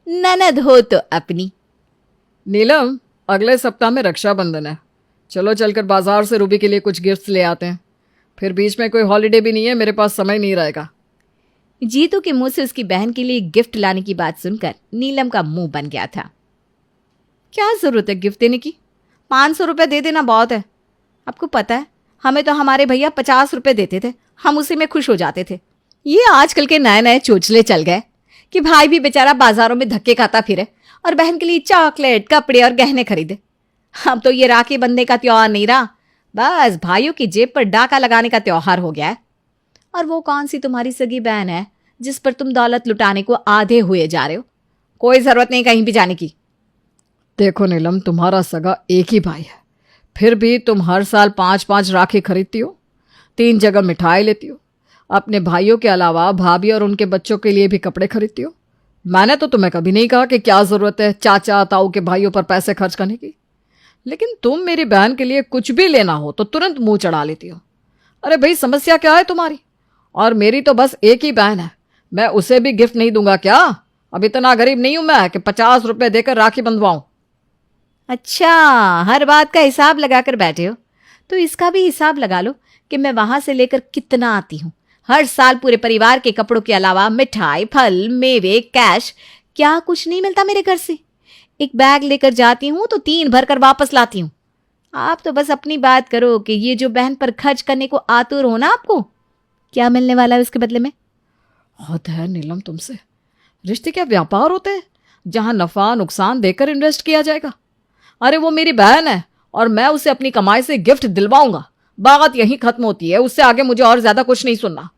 ननद हो तो अपनी। नीलम, अगले सप्ताह में रक्षाबंधन है। चलो चलकर बाजार से रूबी के लिए कुछ गिफ्ट्स ले आते हैं। फिर बीच में कोई हॉलीडे भी नहीं है, मेरे पास समय नहीं रहेगा। जीतू के मुंह से उसकी बहन के लिए गिफ्ट लाने की बात सुनकर नीलम का मुंह बन गया था। क्या जरूरत है गिफ्ट देने की? 500 रुपये दे देना बहुत है। आपको पता है, हमें तो हमारे भैया 50 रुपये देते थे, हम उसी में खुश हो जाते थे। ये आजकल के नए नए चोचले चल गए कि भाई भी बेचारा बाजारों में धक्के खाता फिरे और बहन के लिए चॉकलेट, कपड़े और गहने खरीदे। अब तो ये राखी बंधने का त्योहार नहीं रहा, बस भाइयों की जेब पर डाका लगाने का त्योहार हो गया है। और वो कौन सी तुम्हारी सगी बहन है जिस पर तुम दौलत लुटाने को आधे हुए जा रहे हो? कोई जरूरत नहीं कहीं भी जाने की। देखो नीलम, तुम्हारा सगा एक ही भाई है, फिर भी तुम हर साल 5-5 राखी खरीदती हो, 3 जगह मिठाई लेती हो, अपने भाइयों के अलावा भाभी और उनके बच्चों के लिए भी कपड़े खरीदती हो। मैंने तो तुम्हें कभी नहीं कहा कि क्या जरूरत है चाचा ताऊ के भाइयों पर पैसे खर्च करने की, लेकिन तुम मेरी बहन के लिए कुछ भी लेना हो तो तुरंत मुंह चढ़ा लेती हो। अरे भाई, समस्या क्या है तुम्हारी? और मेरी तो बस एक ही बहन है, मैं उसे भी गिफ्ट नहीं दूंगा क्या? अब इतना गरीब नहीं हूं मैं कि 50 रुपए देकर राखी बंधवाऊं। अच्छा, हर बात का हिसाब लगाकर बैठे हो, तो इसका भी हिसाब लगा लो कि मैं वहां से लेकर कितना आती हूँ। हर साल पूरे परिवार के कपड़ों के अलावा मिठाई, फल, मेवे, कैश, क्या कुछ नहीं मिलता मेरे घर से। एक बैग लेकर जाती हूँ तो 3 भरकर वापस लाती हूँ। आप तो बस अपनी बात करो कि ये जो बहन पर खर्च करने को आतुर हो ना, आपको क्या मिलने वाला है उसके बदले में? हद है नीलम तुमसे। रिश्ते क्या व्यापार होते हैं जहां नफा नुकसान देकर इन्वेस्ट किया जाएगा? अरे वो मेरी बहन है और मैं उसे अपनी कमाई से गिफ्ट दिलवाऊंगा। बात यहीं खत्म होती है, उससे आगे मुझे और ज्यादा कुछ नहीं सुनना।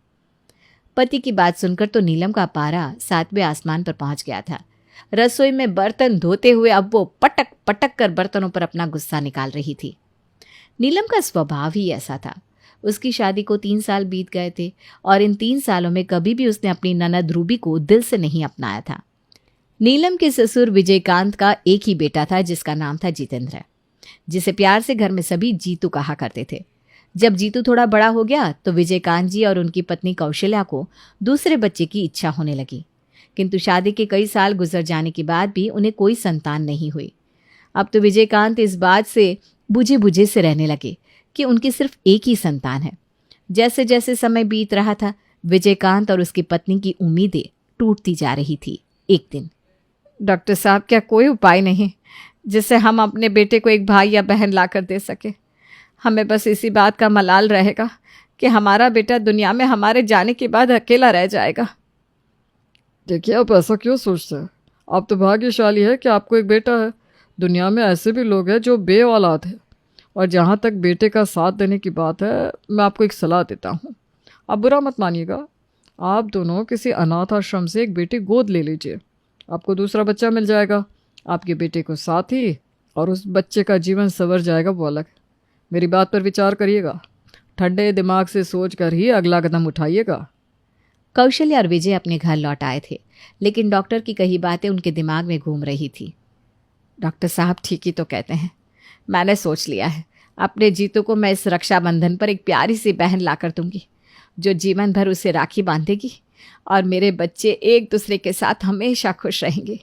पति की बात सुनकर तो नीलम का पारा 7वें आसमान पर पहुंच गया था। रसोई में बर्तन धोते हुए अब वो पटक पटक कर बर्तनों पर अपना गुस्सा निकाल रही थी। नीलम का स्वभाव ही ऐसा था। उसकी शादी को 3 साल बीत गए थे और इन 3 सालों में कभी भी उसने अपनी ननद रूबी को दिल से नहीं अपनाया था। नीलम के ससुर विजयकांत का एक ही बेटा था जिसका नाम था जितेंद्र, जिसे प्यार से घर में सभी जीतू कहा करते थे। जब जीतू थोड़ा बड़ा हो गया तो विजयकांत जी और उनकी पत्नी कौशल्या को दूसरे बच्चे की इच्छा होने लगी, किंतु शादी के कई साल गुजर जाने के बाद भी उन्हें कोई संतान नहीं हुई। अब तो विजयकांत इस बात से बुझे बुझे से रहने लगे कि उनकी सिर्फ एक ही संतान है। जैसे जैसे समय बीत रहा था, विजयकांत और उसकी पत्नी की उम्मीदें टूटती जा रही थी। एक दिन, डॉक्टर साहब, क्या कोई उपाय नहीं जिससे हम अपने बेटे को एक भाई या बहन लाकर दे सके? हमें बस इसी बात का मलाल रहेगा कि हमारा बेटा दुनिया में हमारे जाने के बाद अकेला रह जाएगा। देखिए, आप ऐसा क्यों सोचते हैं? आप तो भाग्यशाली है कि आपको एक बेटा है। दुनिया में ऐसे भी लोग हैं जो बे औलाद है। और जहाँ तक बेटे का साथ देने की बात है, मैं आपको एक सलाह देता हूँ। आप बुरा मत मानिएगा, आप दोनों किसी अनाथ आश्रम से एक बेटी गोद ले लीजिए। आपको दूसरा बच्चा मिल जाएगा, आपके बेटे को साथ ही, और उस बच्चे का जीवन संवर जाएगा, वो अलग। मेरी बात पर विचार करिएगा, ठंडे दिमाग से सोच कर ही अगला कदम उठाइएगा। कौशल्या और विजय अपने घर लौट आए थे, लेकिन डॉक्टर की कही बातें उनके दिमाग में घूम रही थी। डॉक्टर साहब ठीक ही तो कहते हैं, मैंने सोच लिया है, अपने जीतू को मैं इस रक्षाबंधन पर एक प्यारी सी बहन लाकर दूंगी जो जीवन भर उसे राखी बांधेगी और मेरे बच्चे एक दूसरे के साथ हमेशा खुश रहेंगे।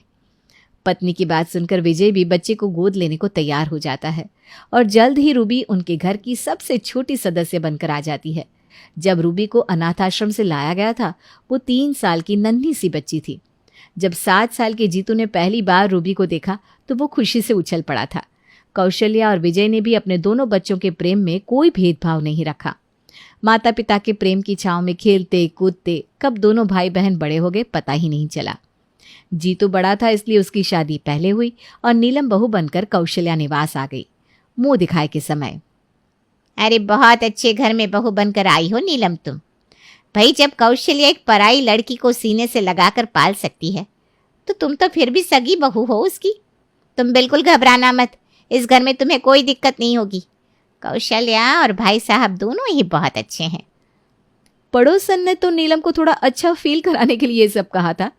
पत्नी की बात सुनकर विजय भी बच्चे को गोद लेने को तैयार हो जाता है और जल्द ही रूबी उनके घर की सबसे छोटी सदस्य बनकर आ जाती है। जब रूबी को अनाथ आश्रम से लाया गया था, वो 3 साल की नन्ही सी बच्ची थी। जब 7 साल के जीतू ने पहली बार रूबी को देखा तो वो खुशी से उछल पड़ा था। कौशल्या और विजय ने भी अपने दोनों बच्चों के प्रेम में कोई भेदभाव नहीं रखा। माता पिता के प्रेम की छांव में खेलते कूदते कब दोनों भाई बहन बड़े हो गए पता ही नहीं चला। जीतू बड़ा था इसलिए उसकी शादी पहले हुई और नीलम बहू बनकर कौशल्या निवास आ गई, मुंह दिखाए के समय। अरे बहुत अच्छे घर में बहू बनकर आई हो नीलम तुम। भाई, जब कौशल्या एक पराई लड़की को सीने से लगाकर पाल सकती है तो तुम तो फिर भी सगी बहू हो उसकी। तुम बिल्कुल घबराना मत, इस घर में तुम्हें कोई दिक्कत नहीं होगी। कौशल्या और भाई साहब दोनों ही बहुत अच्छे हैं। पड़ोसन ने तो नीलम को थोड़ा अच्छा फील कराने के लिए ये सब कहा था,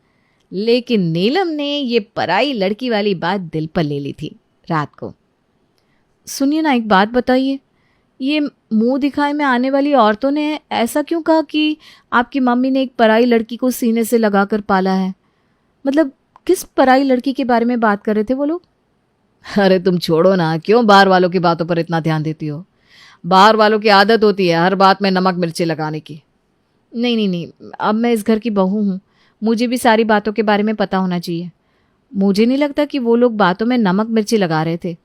लेकिन नीलम ने ये पराई लड़की वाली बात दिल पर ले ली थी। रात को, सुनिए ना, एक बात बताइए, ये मुंह दिखाए में आने वाली औरतों ने ऐसा क्यों कहा कि आपकी मम्मी ने एक पराई लड़की को सीने से लगाकर पाला है? मतलब किस पराई लड़की के बारे में बात कर रहे थे वो लोग? अरे तुम छोड़ो ना, क्यों बाहर वालों की बातों पर इतना ध्यान देती हो? बाहर वालों की आदत होती है हर बात में नमक मिर्ची लगाने की। नहीं नहीं नहीं, अब मैं इस घर की बहू हूँ, मुझे भी सारी बातों के बारे में पता होना चाहिए। मुझे नहीं लगता कि वो लोग बातों में नमक मिर्ची लगा रहे थे।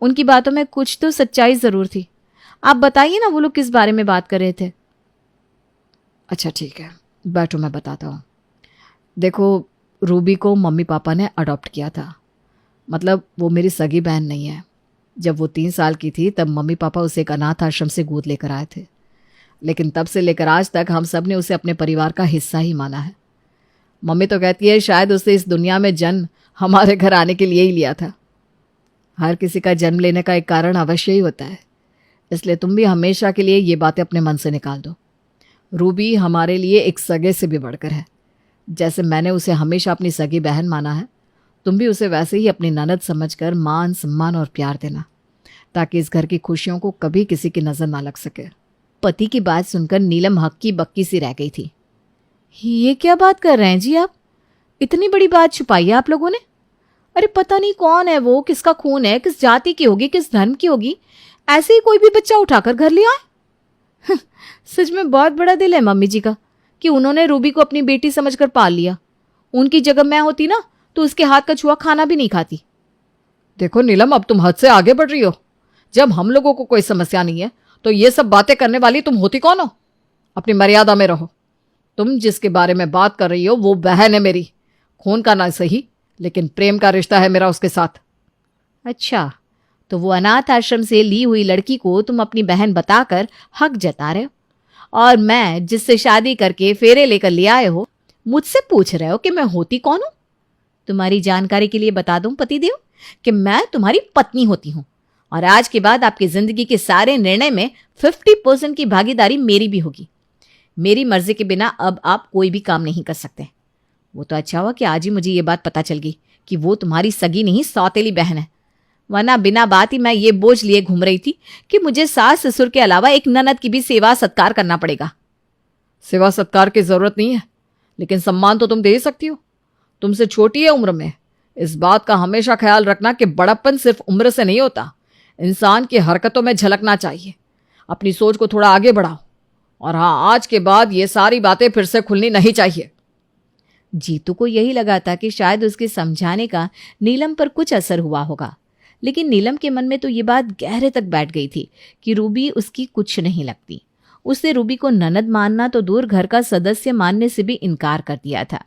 उनकी बातों में कुछ तो सच्चाई ज़रूर थी। आप बताइए ना वो लोग किस बारे में बात कर रहे थे। अच्छा ठीक है, बैठो मैं बताता हूँ। देखो, रूबी को मम्मी पापा ने अडॉप्ट किया था। मतलब वो मेरी सगी बहन नहीं है। जब वो 3 साल की थी तब मम्मी पापा उसे एक अनाथ आश्रम से गोद लेकर आए थे, लेकिन तब से लेकर आज तक हम सब ने उसे अपने परिवार का हिस्सा ही माना है। मम्मी तो कहती है शायद उसे इस दुनिया में जन्म हमारे घर आने के लिए ही लिया था। हर किसी का जन्म लेने का एक कारण अवश्य ही होता है, इसलिए तुम भी हमेशा के लिए ये बातें अपने मन से निकाल दो। रूबी हमारे लिए एक सगे से भी बढ़कर है। जैसे मैंने उसे हमेशा अपनी सगी बहन माना है, तुम भी उसे वैसे ही अपनी ननद समझकर मान सम्मान और प्यार देना, ताकि इस घर की खुशियों को कभी किसी की नज़र ना लग सके। पति की बात सुनकर नीलम हक्की बक्की सी रह गई थी। ये क्या बात कर रहे हैं जी आप? इतनी बड़ी बात छुपाई है आप लोगों ने? अरे पता नहीं कौन है वो, किसका खून है, किस जाति की होगी, किस धर्म की होगी, ऐसे ही कोई भी बच्चा उठाकर घर ले आए। सच में बहुत बड़ा दिल है मम्मी जी का कि उन्होंने रूबी को अपनी बेटी समझकर पाल लिया। उनकी जगह मैं होती ना तो उसके हाथ का छुआ खाना भी नहीं खाती। देखो नीलम, अब तुम हद से आगे बढ़ रही हो। जब हम लोगों को कोई समस्या नहीं है तो ये सब बातें करने वाली तुम होती कौन हो? अपनी मर्यादा में रहो। तुम जिसके बारे में बात कर रही हो वो बहन है मेरी। खून का ना सही, लेकिन प्रेम का रिश्ता है मेरा उसके साथ। अच्छा, तो वो अनाथ आश्रम से ली हुई लड़की को तुम अपनी बहन बताकर हक जता रहे हो, और मैं जिससे शादी करके फेरे लेकर ले आए हो मुझसे पूछ रहे हो कि मैं होती कौन हूं? तुम्हारी जानकारी के लिए बता दूं पतिदेव कि मैं तुम्हारी पत्नी होती हूं, और आज के बाद आपकी जिंदगी के सारे निर्णय में 50% की भागीदारी मेरी भी होगी। मेरी मर्जी के बिना अब आप कोई भी काम नहीं कर सकते। वो तो अच्छा हुआ कि आज ही मुझे ये बात पता चल गई कि वो तुम्हारी सगी नहीं सौतेली बहन है, वरना बिना बात ही मैं ये बोझ लिए घूम रही थी कि मुझे सास ससुर के अलावा एक ननद की भी सेवा सत्कार करना पड़ेगा। सेवा सत्कार की जरूरत नहीं है, लेकिन सम्मान तो तुम दे सकती हो। तुमसे छोटी है उम्र में। इस बात का हमेशा ख्याल रखना कि बड़प्पन सिर्फ उम्र से नहीं होता, इंसान की हरकतों में झलकना चाहिए। अपनी सोच को थोड़ा आगे बढ़ाओ। और हाँ, आज के बाद ये सारी बातें फिर से खुलनी नहीं चाहिए। जीतू को यही लगा था कि शायद उसके समझाने का नीलम पर कुछ असर हुआ होगा, लेकिन नीलम के मन में तो ये बात गहरे तक बैठ गई थी कि रूबी उसकी कुछ नहीं लगती। उसने रूबी को ननद मानना तो दूर, घर का सदस्य मानने से भी इनकार कर दिया था।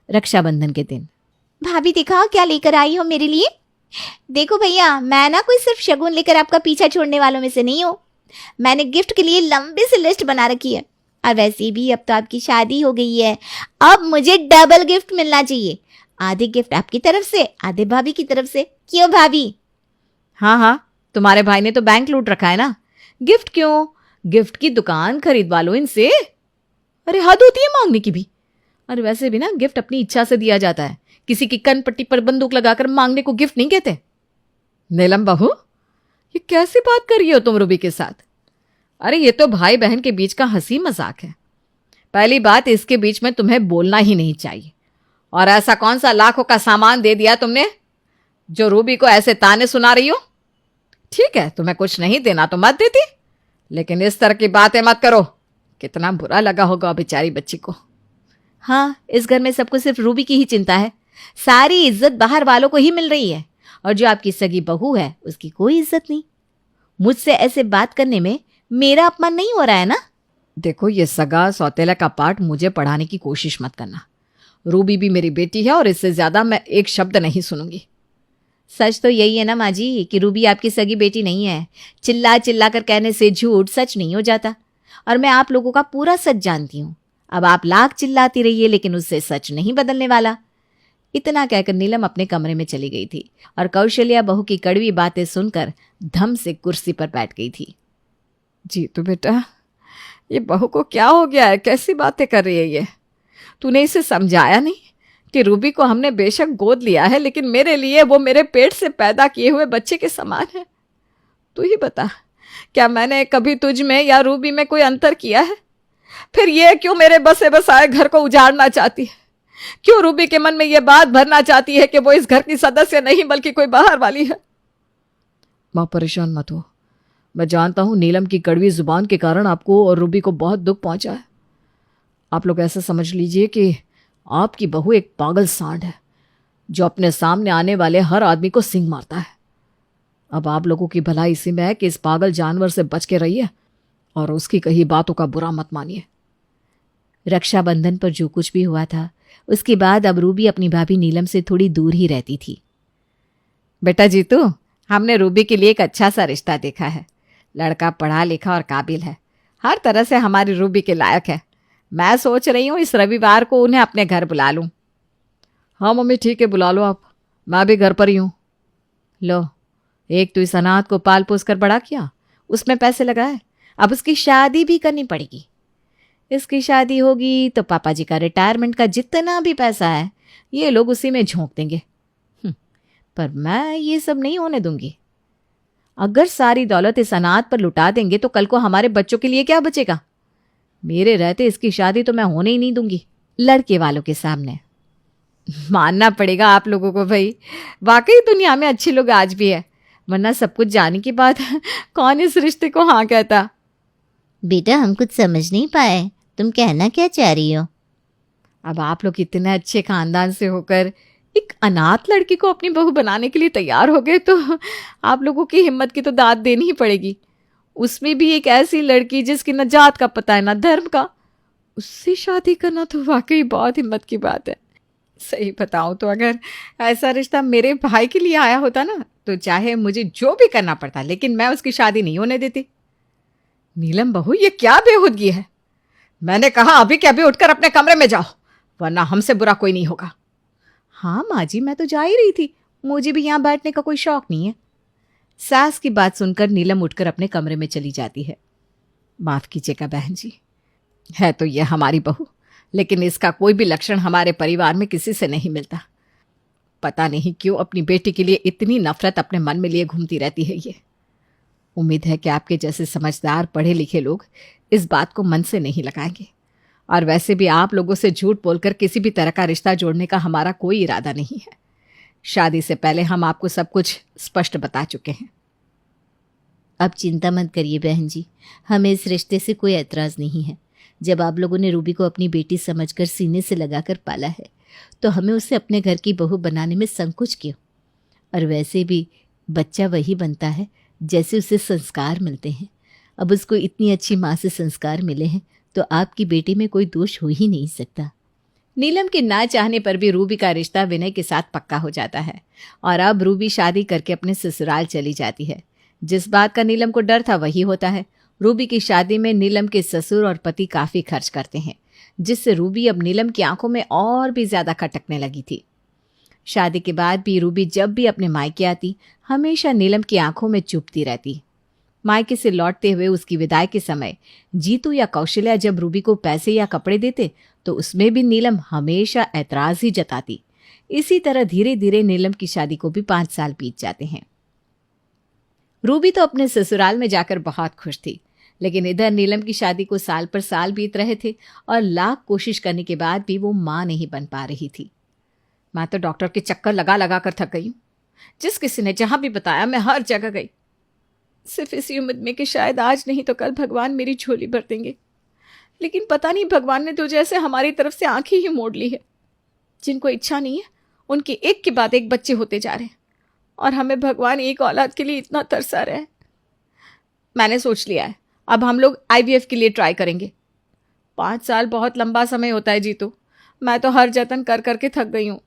रक्षाबंधन के दिन भाभी दिखाओ क्या लेकर आई हो मेरे लिए। देखो भैया, मैं ना कोई सिर्फ शगुन लेकर आपका पीछा छोड़ने वालों में से नहीं हूँ। मैंने गिफ्ट के लिए लंबी सी लिस्ट बना रखी है, और वैसे भी अब तो आपकी शादी हो गई है, अब मुझे डबल गिफ्ट मिलना चाहिए। आधे गिफ्ट आपकी तरफ से, आधे भाभी की तरफ से। क्यों भाभी? हाँ हाँ, तुम्हारे भाई ने तो बैंक लूट रखा है ना। गिफ्ट क्यों? गिफ्ट की दुकान खरीदवा लो इनसे। अरे हद होती है मांगने की भी। और वैसे भी ना गिफ्ट अपनी इच्छा से दिया जाता है, किसी की कन पट्टी पर बंदूक लगाकर मांगने को गिफ्ट नहीं कहते। नीलम बहू, ये कैसी बात कर रही हो तुम रूबी के साथ? अरे ये तो भाई बहन के बीच का हंसी मजाक है। पहली बात, इसके बीच में तुम्हें बोलना ही नहीं चाहिए। और ऐसा कौन सा लाखों का सामान दे दिया तुमने जो रूबी को ऐसे ताने सुना रही हो? ठीक है, तुम्हें कुछ नहीं देना तो मत देती, लेकिन इस तरह की बातें मत करो। कितना बुरा लगा होगा बेचारी बच्ची को। हाँ, इस घर में सबको सिर्फ रूबी की ही चिंता है। सारी इज्जत बाहर वालों को ही मिल रही है, और जो आपकी सगी बहू है उसकी कोई इज्जत नहीं। मुझसे ऐसे बात करने में मेरा अपमान नहीं हो रहा है ना? देखो, ये सगा सौतेला का पाठ मुझे पढ़ाने की कोशिश मत करना। रूबी भी मेरी बेटी है और इससे ज्यादा मैं एक शब्द नहीं सुनूंगी। सच तो यही है ना माँ जी कि रूबी आपकी सगी बेटी नहीं है। चिल्ला चिल्ला कर कहने से झूठ सच नहीं हो जाता, और मैं आप लोगों का पूरा सच जानती हूँ। अब आप लाख चिल्लाती रहिए, लेकिन उससे सच नहीं बदलने वाला। इतना कहकर नीलम अपने कमरे में चली गई थी, और कौशल्या बहू की कड़वी बातें सुनकर धम से कुर्सी पर बैठ गई थी। जी तो बेटा, ये बहू को क्या हो गया है? कैसी बातें कर रही है ये? तूने इसे समझाया नहीं कि रूबी को हमने बेशक गोद लिया है, लेकिन मेरे लिए वो मेरे पेट से पैदा किए हुए बच्चे के समान है। तू ही बता, क्या मैंने कभी तुझ में या रूबी में कोई अंतर किया है? फिर ये क्यों मेरे बसे बसाए घर को उजाड़ना चाहती है? क्यों रूबी के मन में यह बात भरना चाहती है कि वो इस घर की सदस्य नहीं बल्कि कोई बाहर वाली है? मां परेशान मत हो, मैं जानता हूं नीलम की कड़वी जुबान के कारण आपको और रूबी को बहुत दुख पहुंचा है। आप लोग ऐसा समझ लीजिए कि आपकी बहू एक पागल सांड है जो अपने सामने आने वाले हर आदमी को सींग मारता है। अब आप लोगों की भलाई इसी में है कि इस पागल जानवर से बच के रहिए और उसकी कही बातों का बुरा मत मानिए। रक्षाबंधन पर जो कुछ भी हुआ था उसके बाद अब रूबी अपनी भाभी नीलम से थोड़ी दूर ही रहती थी। बेटा जीतू, हमने रूबी के लिए एक अच्छा सा रिश्ता देखा है। लड़का पढ़ा लिखा और काबिल है, हर तरह से हमारी रूबी के लायक है। मैं सोच रही हूँ इस रविवार को उन्हें अपने घर बुला लूँ। हाँ मम्मी ठीक है, बुला लो आप, मैं भी घर पर ही हूँ। लो, एक तो इस अनाथ को पाल पोस कर बड़ा किया, उसमें पैसे लगाए, अब उसकी शादी भी करनी पड़ेगी। इसकी शादी होगी तो पापा जी का रिटायरमेंट का जितना भी पैसा है ये लोग उसी में झोंक देंगे। पर मैं ये सब नहीं होने दूंगी। अगर सारी दौलत इस अनाथ पर लुटा देंगे तो कल को हमारे बच्चों के लिए क्या बचेगा? मेरे रहते इसकी शादी तो मैं होने ही नहीं दूंगी लड़के वालों के सामने। मानना पड़ेगा आप लोगों को भाई, वाकई दुनिया में अच्छे लोग आज भी है, वरना सब कुछ जाने के बाद कौन इस रिश्ते को हाँ कहता। बेटा हम कुछ समझ नहीं पाए, तुम कहना क्या चाह रही हो? अब आप लोग इतने अच्छे खानदान से होकर एक अनाथ लड़की को अपनी बहू बनाने के लिए तैयार हो गए तो आप लोगों की हिम्मत की तो दाद देनी ही पड़ेगी। उसमें भी एक ऐसी लड़की जिसकी न जात का पता है न धर्म का, उससे शादी करना तो वाकई बहुत हिम्मत की बात है। सही बताऊं तो अगर ऐसा रिश्ता मेरे भाई के लिए आया होता ना तो चाहे मुझे जो भी करना पड़ता, लेकिन मैं उसकी शादी नहीं होने देती। नीलम बहू, ये क्या बेहूदगी है? मैंने कहा अभी के अभी उठकर अपने कमरे में जाओ, वरना हमसे बुरा कोई नहीं होगा। हाँ माँ जी, मैं तो जा ही रही थी, मुझे भी यहाँ बैठने का कोई शौक नहीं है। सास की बात सुनकर नीलम उठकर अपने कमरे में चली जाती है। माफ कीजिएगा बहन जी, है तो यह हमारी बहू, लेकिन इसका कोई भी लक्षण हमारे परिवार में किसी से नहीं मिलता। पता नहीं क्यों अपनी बेटी के लिए इतनी नफरत अपने मन में लिए घूमती रहती है ये। उम्मीद है कि आपके जैसे समझदार पढ़े लिखे लोग इस बात को मन से नहीं लगाएंगे। और वैसे भी आप लोगों से झूठ बोलकर किसी भी तरह का रिश्ता जोड़ने का हमारा कोई इरादा नहीं है। शादी से पहले हम आपको सब कुछ स्पष्ट बता चुके हैं। अब चिंता मत करिए बहन जी, हमें इस रिश्ते से कोई एतराज़ नहीं है। जब आप लोगों ने रूबी को अपनी बेटी समझकर सीने से लगाकर पाला है तो हमें उसे अपने घर की बहू बनाने में संकोच क्यों? और वैसे भी बच्चा वही बनता है जैसे उसे संस्कार मिलते हैं। अब उसको इतनी अच्छी माँ से संस्कार मिले हैं तो आपकी बेटी में कोई दोष हो ही नहीं सकता। नीलम के ना चाहने पर भी रूबी का रिश्ता विनय के साथ पक्का हो जाता है और अब रूबी शादी करके अपने ससुराल चली जाती है। जिस बात का नीलम को डर था वही होता है। रूबी की शादी में नीलम के ससुर और पति काफ़ी खर्च करते हैं, जिससे रूबी अब नीलम की आंखों में और भी ज़्यादा खटकने लगी थी। शादी के बाद भी रूबी जब भी अपने मायके आती हमेशा नीलम की आंखों में चुभती रहती। मायके से लौटते हुए उसकी विदाई के समय जीतू या कौशल्या जब रूबी को पैसे या कपड़े देते तो उसमें भी नीलम हमेशा ऐतराज ही जताती। इसी तरह धीरे धीरे नीलम की शादी को भी 5 साल बीत जाते हैं। रूबी तो अपने ससुराल में जाकर बहुत खुश थी, लेकिन इधर नीलम की शादी को साल पर साल बीत रहे थे और लाख कोशिश करने के बाद भी वो माँ नहीं बन पा रही थी। मैं तो डॉक्टर के चक्कर लगा लगा कर थक गई हूँ। जिस किसी ने जहां भी बताया मैं हर जगह गई, सिर्फ इसी उम्मीद में कि शायद आज नहीं तो कल भगवान मेरी झोली भर देंगे। लेकिन पता नहीं भगवान ने तो जैसे हमारी तरफ से आंखें ही मोड़ ली है। जिनको इच्छा नहीं है उनके एक के बाद एक बच्चे होते जा रहे हैं और हमें भगवान एक औलाद के लिए इतना तरसा रहा है। मैंने सोच लिया है अब हम लोग IVF के लिए ट्राई करेंगे। 5 साल बहुत लंबा समय होता है जीतू, मैं तो हर जतन कर करके थक गई हूँ।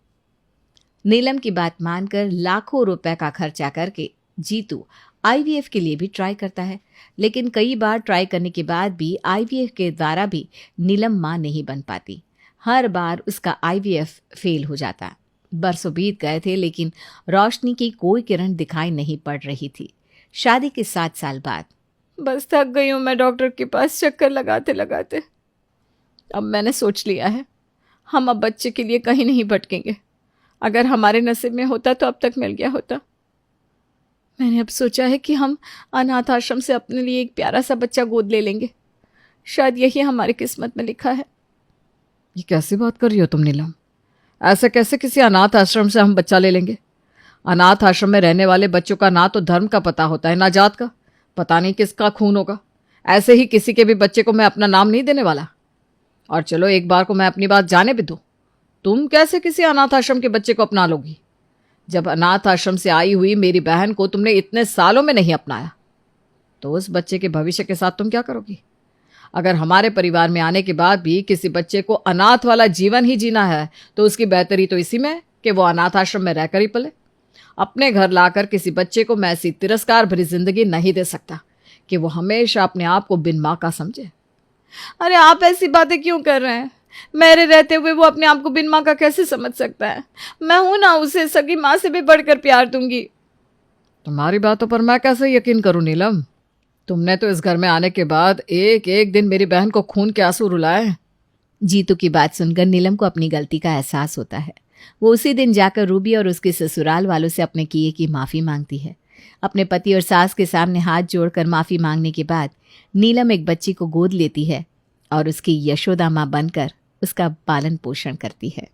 नीलम की बात मानकर लाखों रुपए का खर्चा करके जीतू IVF के लिए भी ट्राई करता है, लेकिन कई बार ट्राई करने के बाद भी IVF के द्वारा भी नीलम मां नहीं बन पाती। हर बार उसका IVF फेल हो जाता। बरसों बीत गए थे लेकिन रोशनी की कोई किरण दिखाई नहीं पड़ रही थी। शादी के 7 साल बाद बस थक गई हूँ मैं डॉक्टर के पास चक्कर लगाते लगाते। अब मैंने सोच लिया है हम अब बच्चे के लिए कहीं नहीं भटकेंगे। अगर हमारे नसीब में होता तो अब तक मिल गया होता। मैंने अब सोचा है कि हम अनाथ आश्रम से अपने लिए एक प्यारा सा बच्चा गोद ले लेंगे। शायद यही हमारी किस्मत में लिखा है। ये कैसी बात कर रही हो तुम नीलम? ऐसे कैसे किसी अनाथ आश्रम से हम बच्चा ले लेंगे? अनाथ आश्रम में रहने वाले बच्चों का ना तो धर्म का पता होता है ना जात का, पता नहीं किसका खून होगा। ऐसे ही किसी के भी बच्चे को मैं अपना नाम नहीं देने वाला। और चलो एक बार को मैं अपनी बात जाने भी दूं, तुम कैसे किसी अनाथ आश्रम के बच्चे को अपना लोगी? जब अनाथ आश्रम से आई हुई मेरी बहन को तुमने इतने सालों में नहीं अपनाया, तो उस बच्चे के भविष्य के साथ तुम क्या करोगी? अगर हमारे परिवार में आने के बाद भी किसी बच्चे को अनाथ वाला जीवन ही जीना है तो उसकी बेहतरी तो इसी में है कि वो अनाथ आश्रम में रहकर ही पले। अपने घर लाकर किसी बच्चे को मैं ऐसी तिरस्कार भरी जिंदगी नहीं दे सकता कि वो हमेशा अपने आप को बिन माँ का समझे। अरे आप ऐसी बातें क्यों कर रहे हैं? मेरे रहते हुए वो अपने आप को बिन माँ का कैसे समझ सकता है? मैं हूं ना, उसे सगी माँ से भी बढ़कर प्यार दूंगी। तुम्हारी बातों पर मैं कैसे यकीन करूं नीलम? तुमने तो इस घर में आने के बाद एक एक दिन मेरी बहन को खून के आंसू रुलाए। जीतू की बात सुनकर नीलम को अपनी गलती का एहसास होता है। वो उसी दिन जाकर रूबी और उसके ससुराल वालों से अपने किए की माफ़ी मांगती है। अपने पति और सास के सामने हाथ जोड़कर माफ़ी मांगने के बाद नीलम एक बच्ची को गोद लेती है और उसकी यशोदा माँ बनकर उसका पालन पोषण करती है।